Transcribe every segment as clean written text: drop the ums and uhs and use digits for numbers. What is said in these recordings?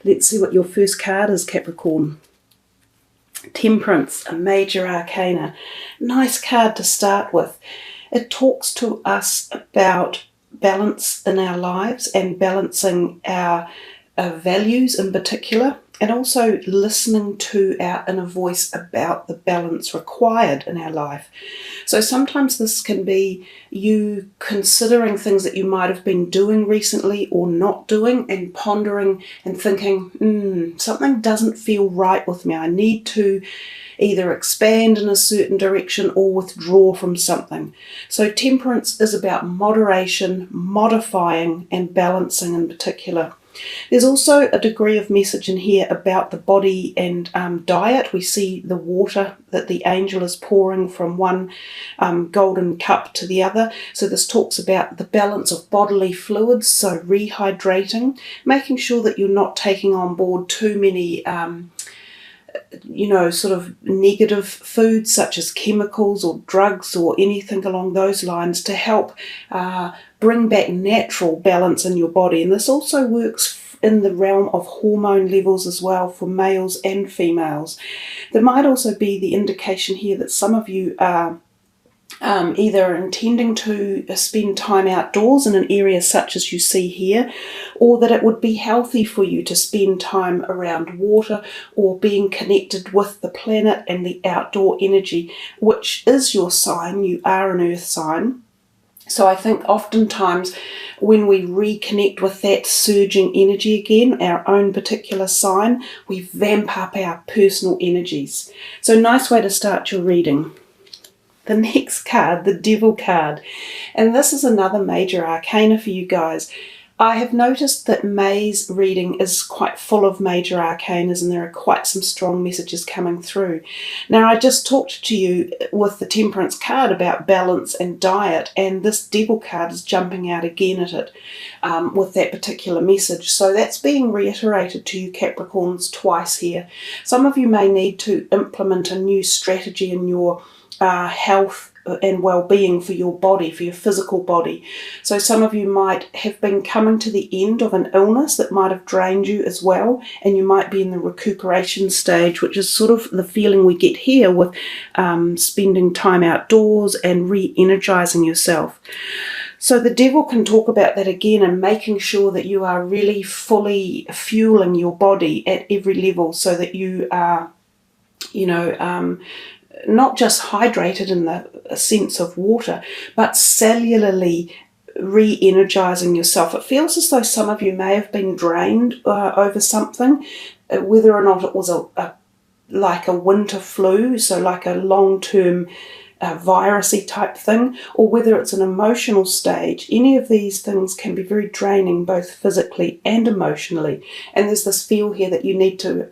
Let's see what your first card is, Capricorn. Temperance, a major arcana. Nice card to start with. It talks to us about balance in our lives and balancing our values in particular, and also listening to our inner voice about the balance required in our life. So sometimes this can be you considering things that you might have been doing recently or not doing, and pondering and thinking, something doesn't feel right with me. I need to either expand in a certain direction or withdraw from something. So temperance is about moderation, modifying and balancing in particular. There's also a degree of message in here about the body and diet. We see the water that the angel is pouring from one golden cup to the other. So this talks about the balance of bodily fluids, so rehydrating, making sure that you're not taking on board too many sort of negative foods such as chemicals or drugs or anything along those lines, to help bring back natural balance in your body. And this also works in the realm of hormone levels as well for males and females. There might also be the indication here that some of you are either intending to spend time outdoors in an area such as you see here, or that it would be healthy for you to spend time around water or being connected with the planet and the outdoor energy, which is your sign. You are an earth sign. So I think oftentimes when we reconnect with that surging energy again, our own particular sign, we vamp up our personal energies. So nice way to start your reading. The next card, the Devil card, and this is another major arcana for you guys. I have noticed that May's reading is quite full of major arcanas, and there are quite some strong messages coming through. Now, I just talked to you with the Temperance card about balance and diet, and this Devil card is jumping out again at it with that particular message. So that's being reiterated to you Capricorns twice here. Some of you may need to implement a new strategy in your health and well-being for your body, for your physical body. So some of you might have been coming to the end of an illness that might have drained you as well, and you might be in the recuperation stage, which is sort of the feeling we get here with spending time outdoors and re-energizing yourself. So the Devil can talk about that again, and making sure that you are really fully fueling your body at every level, so that you are, not just hydrated in the sense of water, but cellularly re-energizing yourself. It feels as though some of you may have been drained over something, whether or not it was like a winter flu, so like a long-term virusy type thing, or whether it's an emotional stage. Any of these things can be very draining, both physically and emotionally. And there's this feel here that you need to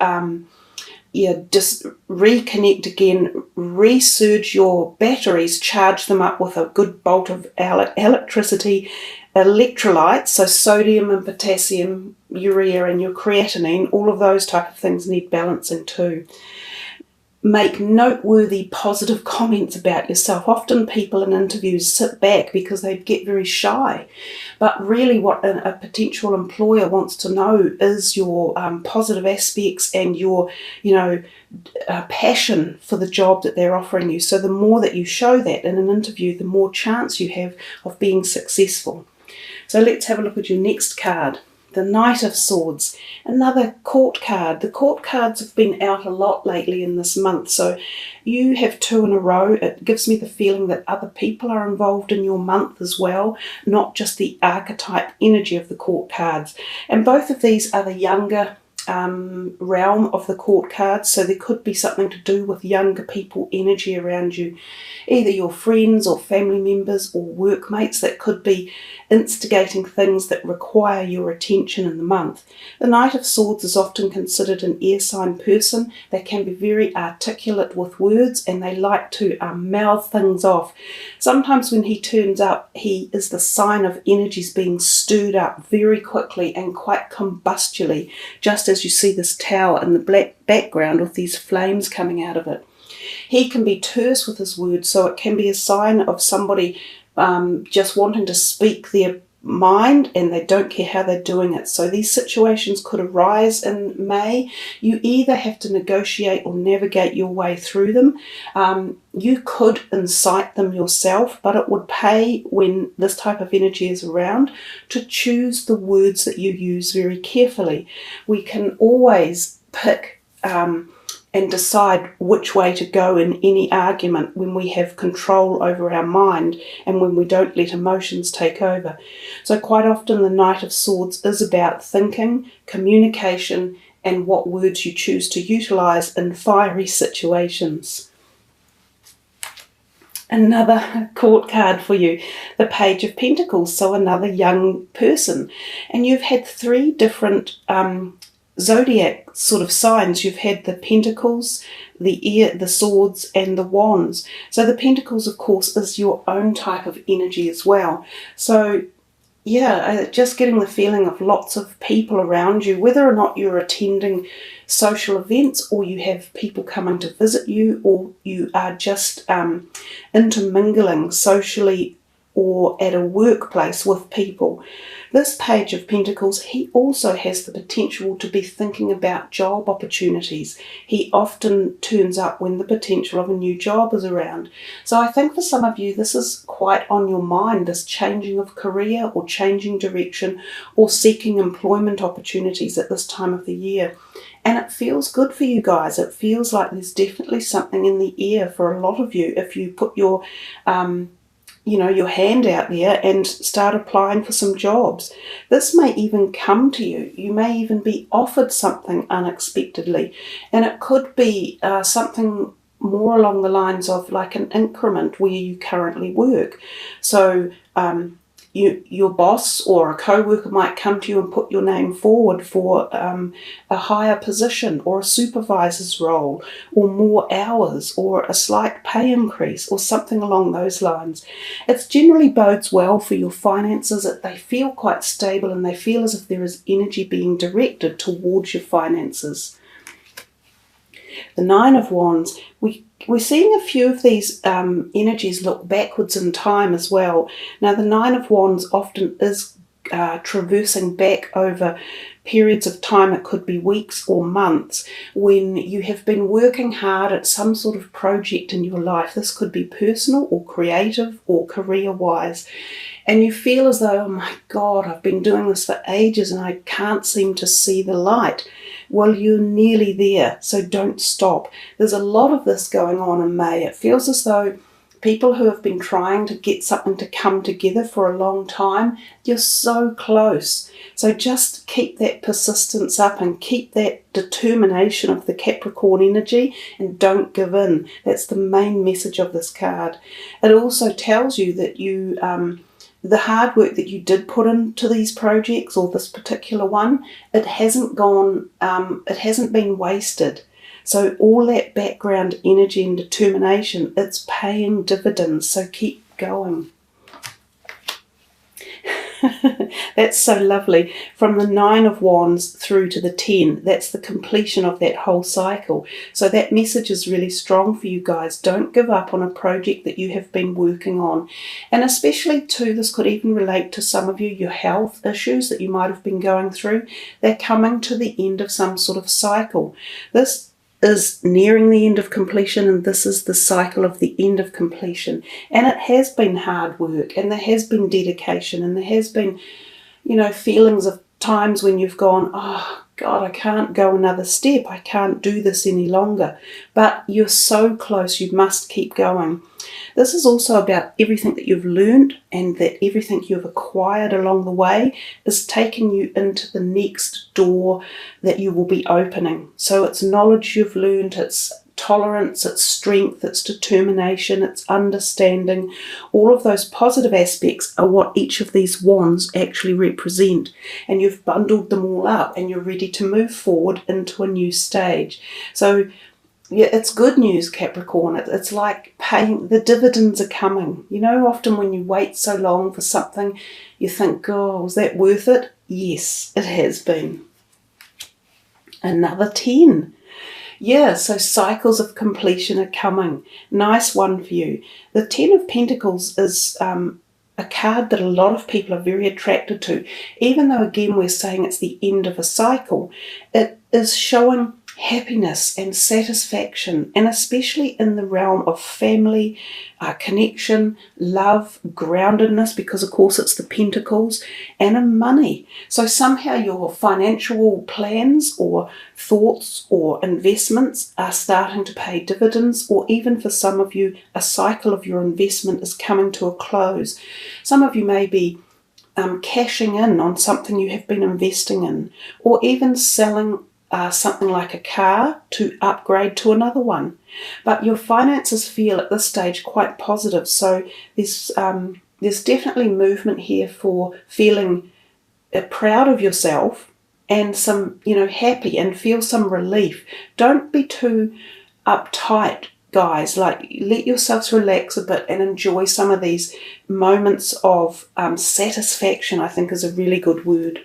just reconnect again, resurge your batteries, charge them up with a good bolt of electricity, electrolytes, so sodium and potassium, urea and your creatinine, all of those type of things need balancing too. Make noteworthy positive comments about yourself. Often people in interviews sit back because they get very shy. But really what a potential employer wants to know is your positive aspects and your, passion for the job that they're offering you. So the more that you show that in an interview, the more chance you have of being successful. So let's have a look at your next card. The Knight of Swords, another court card. The court cards have been out a lot lately in this month, so you have two in a row. It gives me the feeling that other people are involved in your month as well, not just the archetype energy of the court cards. And both of these are the younger realm of the court cards, so there could be something to do with younger people energy around you, either your friends or family members or workmates that could be instigating things that require your attention in the month. The Knight of Swords is often considered an air sign person. They can be very articulate with words, and they like to mouth things off. Sometimes when he turns up, he is the sign of energies being stirred up very quickly and quite combustially, just as you see this tower in the black background with these flames coming out of it. He can be terse with his words, so it can be a sign of somebody just wanting to speak their mind, and they don't care how they're doing it. So these situations could arise in May. You either have to negotiate or navigate your way through them. You could incite them yourself, but it would pay, when this type of energy is around, to choose the words that you use very carefully. We can always pick and decide which way to go in any argument when we have control over our mind and when we don't let emotions take over. So quite often the Knight of Swords is about thinking, communication, and what words you choose to utilize in fiery situations. Another court card for you, the Page of Pentacles, so another young person. And you've had 3 different zodiac sort of signs. You've had the Pentacles, the Swords, and the Wands. So the Pentacles, of course, is your own type of energy as well. So yeah, just getting the feeling of lots of people around you, whether or not you're attending social events or you have people coming to visit you, or you are just intermingling socially or at a workplace with people. This Page of Pentacles, he also has the potential to be thinking about job opportunities. He often turns up when the potential of a new job is around. So I think for some of you, this is quite on your mind, this changing of career or changing direction or seeking employment opportunities at this time of the year. And it feels good for you guys. It feels like there's definitely something in the air for a lot of you if you put your your hand out there and start applying for some jobs. This may even come to you. You may even be offered something unexpectedly. And it could be something more along the lines of like an increment where you currently work. So your boss or a co-worker might come to you and put your name forward for a higher position or a supervisor's role or more hours or a slight pay increase or something along those lines. It generally bodes well for your finances, that they feel quite stable and they feel as if there is energy being directed towards your finances. The Nine of Wands, we're seeing a few of these energies look backwards in time as well. Now, the Nine of Wands often is traversing back over periods of time. It could be weeks or months when you have been working hard at some sort of project in your life. This could be personal or creative or career-wise. And you feel as though, oh my God, I've been doing this for ages and I can't seem to see the light. Well, you're nearly there, so don't stop. There's a lot of this going on in May. It feels as though people who have been trying to get something to come together for a long time, you're so close. So just keep that persistence up and keep that determination of the Capricorn energy and don't give in. That's the main message of this card. It also tells you that you the hard work that you did put into these projects, or this particular one, it hasn't been wasted. So all that background energy and determination, it's paying dividends, so keep going. That's so lovely. From the Nine of Wands through to the 10, that's the completion of that whole cycle. So that message is really strong for you guys. Don't give up on a project that you have been working on. And especially too, this could even relate to some of you, your health issues that you might have been going through. They're coming to the end of some sort of cycle. This is nearing the end of completion, and this is the cycle of the end of completion. And it has been hard work, and there has been dedication, and there has been, feelings of times when you've gone, oh God, I can't go another step, I can't do this any longer. But you're so close, you must keep going. This is also about everything that you've learned and that everything you've acquired along the way is taking you into the next door that you will be opening. So it's knowledge you've learned, it's tolerance, it's strength, it's determination, it's understanding. All of those positive aspects are what each of these wands actually represent. And you've bundled them all up and you're ready to move forward into a new stage. So yeah, it's good news, Capricorn. It's like paying, the dividends are coming. Often when you wait so long for something, you think, oh, was that worth it? Yes, it has been. Another 10. Yeah, so cycles of completion are coming. Nice one for you. The 10 of Pentacles is a card that a lot of people are very attracted to. Even though, again, we're saying it's the end of a cycle, it is showing happiness and satisfaction, and especially in the realm of family, connection, love, groundedness, because of course it's the pentacles, and in money. So somehow your financial plans or thoughts or investments are starting to pay dividends, or even for some of you, a cycle of your investment is coming to a close. Some of you may be cashing in on something you have been investing in, or even selling something like a car to upgrade to another one. But your finances feel at this stage quite positive. So there's definitely movement here for feeling proud of yourself and some, happy, and feel some relief. Don't be too uptight, guys. Like, let yourselves relax a bit and enjoy some of these moments of satisfaction, I think is a really good word.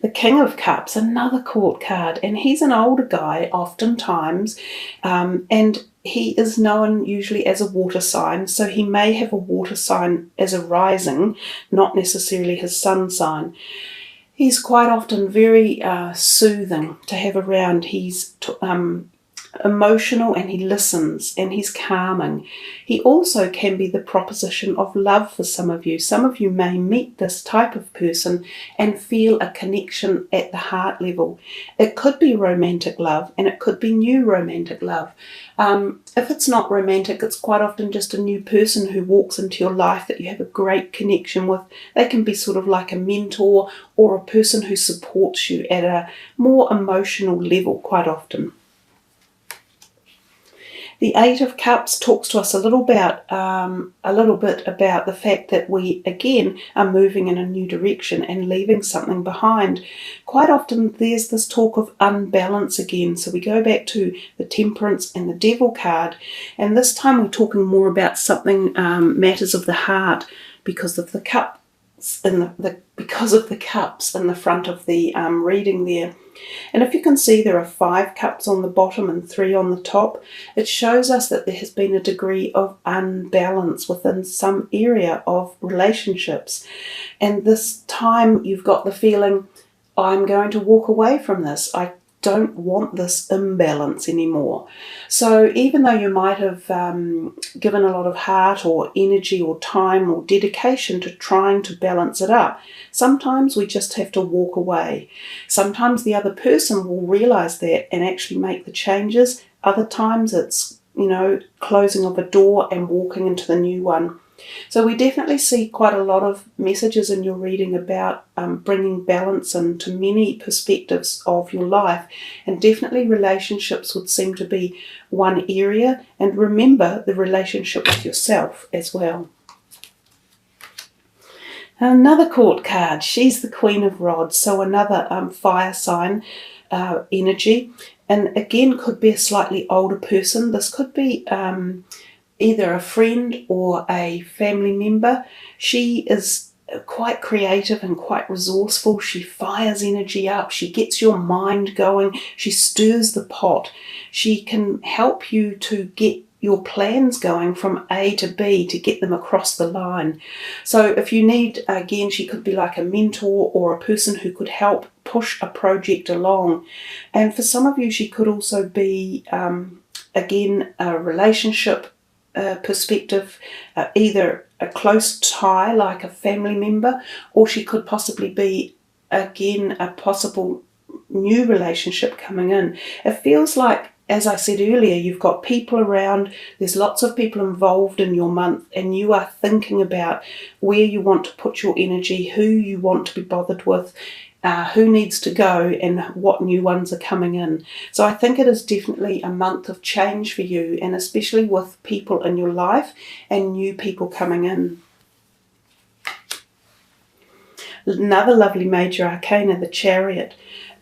The King of Cups, another court card, and he's an older guy oftentimes, and he is known usually as a water sign, so he may have a water sign as a rising, not necessarily his sun sign. He's quite often very soothing to have around. He's emotional, and he listens, and he's calming. He also can be the proposition of love for some of you. Some of you may meet this type of person and feel a connection at the heart level. It could be romantic love, and it could be new romantic love. If it's not romantic, it's quite often just a new person who walks into your life that you have a great connection with. They can be sort of like a mentor or a person who supports you at a more emotional level quite often. The Eight of Cups talks to us a little bit about the fact that we, again, are moving in a new direction and leaving something behind. Quite often there's this talk of unbalance again. So we go back to the Temperance and the Devil card. And this time we're talking more about something matters of the heart, because of the cups in the front of the reading there. And if you can see, there are 5 cups on the bottom and 3 on the top. It shows us that there has been a degree of unbalance within some area of relationships. And this time you've got the feeling, I'm going to walk away from this. I don't want this imbalance anymore. So even though you might have given a lot of heart or energy or time or dedication to trying to balance it up, sometimes we just have to walk away. Sometimes the other person will realize that and actually make the changes. Other times it's, closing of a door and walking into the new one. So we definitely see quite a lot of messages in your reading about bringing balance into many perspectives of your life, and definitely relationships would seem to be one area, and remember the relationship with yourself as well. Another court card, she's the Queen of Rods, so another fire sign energy, and again could be a slightly older person. This could be either a friend or a family member. She is quite creative and quite resourceful. She fires energy up. She gets your mind going. She stirs the pot. She can help you to get your plans going from A to B to get them across the line. So if you need, again, she could be like a mentor or a person who could help push a project along. And for some of you, she could also be, again, a relationship perspective, either a close tie like a family member, or she could possibly be, again, a possible new relationship coming in. It feels like, as I said earlier, you've got people around, there's lots of people involved in your month, and you are thinking about where you want to put your energy, who you want to be bothered with, who needs to go, and what new ones are coming in. So I think it is definitely a month of change for you, and especially with people in your life and new people coming in. Another lovely major arcana, the Chariot,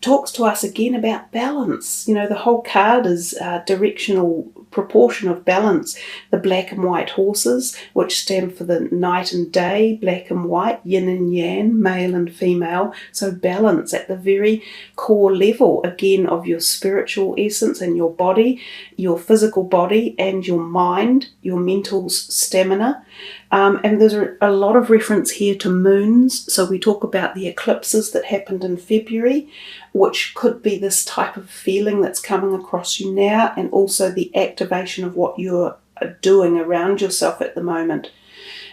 talks to us again about balance. The whole card is directional proportion of balance. The black and white horses, which stand for the night and day, black and white, yin and yang, male and female. So balance at the very core level, again, of your spiritual essence and your body, your physical body and your mind, your mental stamina. And there's a lot of reference here to moons. So we talk about the eclipses that happened in February, which could be this type of feeling that's coming across you now, and also the activation of what you're doing around yourself at the moment.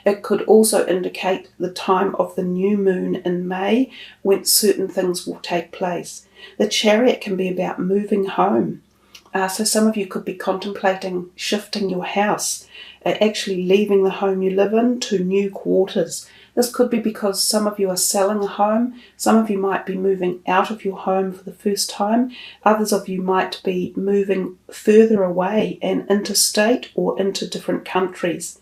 It could also indicate the time of the new moon in May, when certain things will take place. The Chariot can be about moving home. So some of you could be contemplating shifting your house, actually leaving the home you live in to new quarters. This could be because some of you are selling a home. Some of you might be moving out of your home for the first time. Others of you might be moving further away and interstate or into different countries.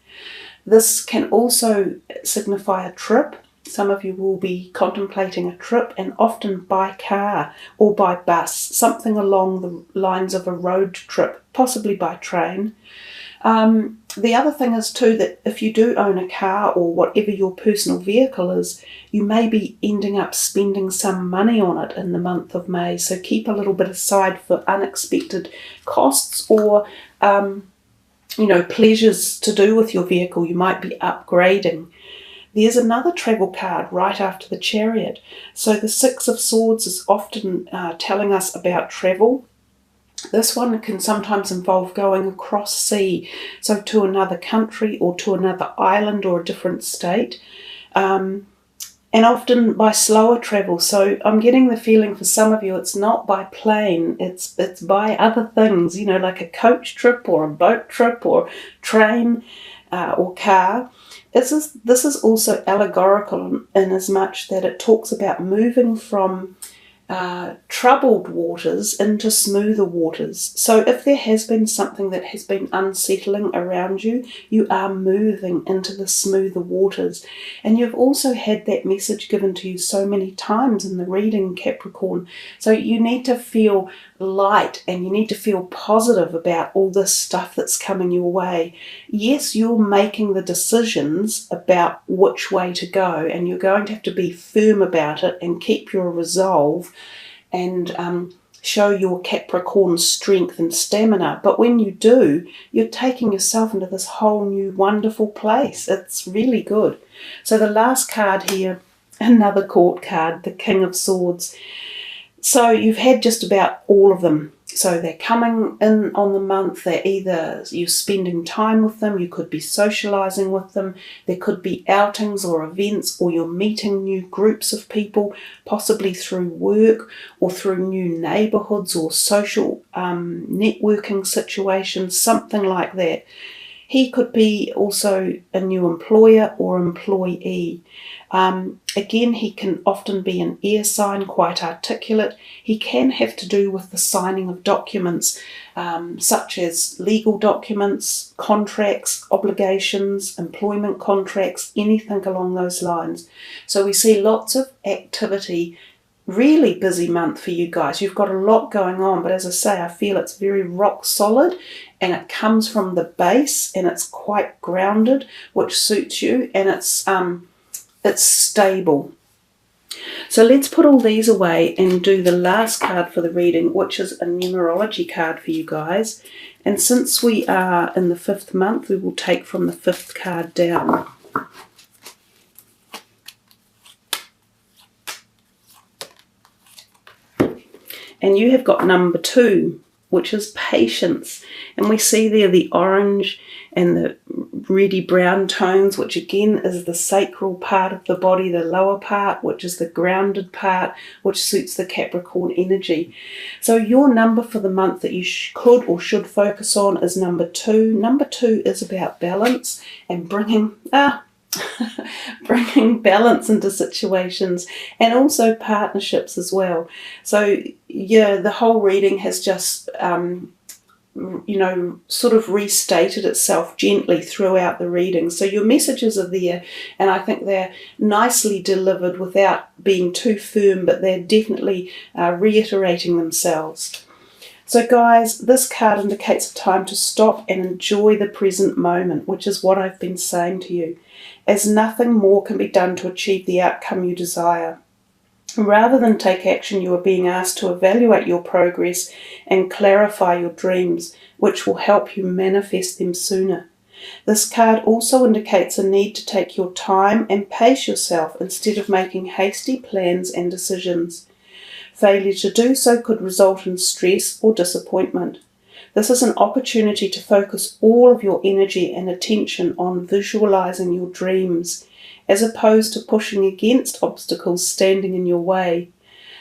This can also signify a trip. Some of you will be contemplating a trip, and often by car or by bus, something along the lines of a road trip, possibly by train. The other thing is too that if you do own a car or whatever your personal vehicle is, you may be ending up spending some money on it in the month of May. So keep a little bit aside for unexpected costs or pleasures to do with your vehicle. You might be upgrading. There's another travel card right after the Chariot. So the Six of Swords is often telling us about travel. This one can sometimes involve going across sea, so to another country or to another island or a different state, and often by slower travel. So I'm getting the feeling for some of you it's not by plane, it's by other things, like a coach trip or a boat trip or train or car. This is also allegorical in as much that it talks about moving from troubled waters into smoother waters. So if there has been something that has been unsettling around you, you are moving into the smoother waters. And you've also had that message given to you so many times in the reading, Capricorn. So you need to feel light and you need to feel positive about all this stuff that's coming your way. Yes, you're making the decisions about which way to go, and you're going to have to be firm about it and keep your resolve and show your Capricorn strength and stamina. But when you do, you're taking yourself into this whole new wonderful place. It's really good. So the last card here, another court card, the King of Swords. So you've had just about all of them. So they're coming in on the month. They're either you're spending time with them, you could be socializing with them, there could be outings or events, or you're meeting new groups of people, possibly through work or through new neighborhoods or social networking situations, something like that. He could be also a new employer or employee. Again, he can often be an air sign, quite articulate. He can have to do with the signing of documents, such as legal documents, contracts, obligations, employment contracts, anything along those lines. So we see lots of activity. Really busy month for you guys. You've got a lot going on, but as I say, I feel it's very rock solid and it comes from the base and it's quite grounded, which suits you, and it's stable. So let's put all these away and do the last card for the reading, which is a numerology card for you guys. And since we are in the 5th month, we will take from the 5th card down. And you have got number 2, which is patience. And we see there the orange and the reddy brown tones, which again is the sacral part of the body, the lower part, which is the grounded part, which suits the Capricorn energy. So your number for the month that you could or should focus on is number 2. Number 2 is about balance and bringing balance into situations, and also partnerships as well. So yeah, the whole reading has just sort of restated itself gently throughout the reading. So your messages are there, and I think they're nicely delivered without being too firm, but they're definitely reiterating themselves. So guys, this card indicates a time to stop and enjoy the present moment, which is what I've been saying to you, as nothing more can be done to achieve the outcome you desire. Rather than take action, you are being asked to evaluate your progress and clarify your dreams, which will help you manifest them sooner. This card also indicates a need to take your time and pace yourself instead of making hasty plans and decisions. Failure to do so could result in stress or disappointment. This is an opportunity to focus all of your energy and attention on visualizing your dreams, as opposed to pushing against obstacles standing in your way.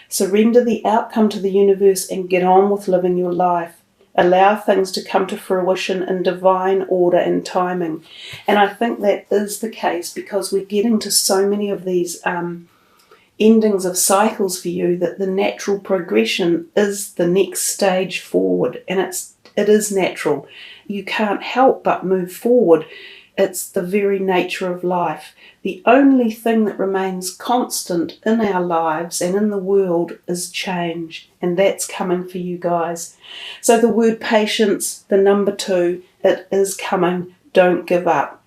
Surrender the outcome to the universe and get on with living your life. Allow things to come to fruition in divine order and timing. And I think that is the case because we're getting to so many of these endings of cycles for you that the natural progression is the next stage forward, and it is natural. You can't help but move forward. It's the very nature of life. The only thing that remains constant in our lives and in the world is change, and that's coming for you guys. So the word patience, the number 2, it is coming. Don't give up.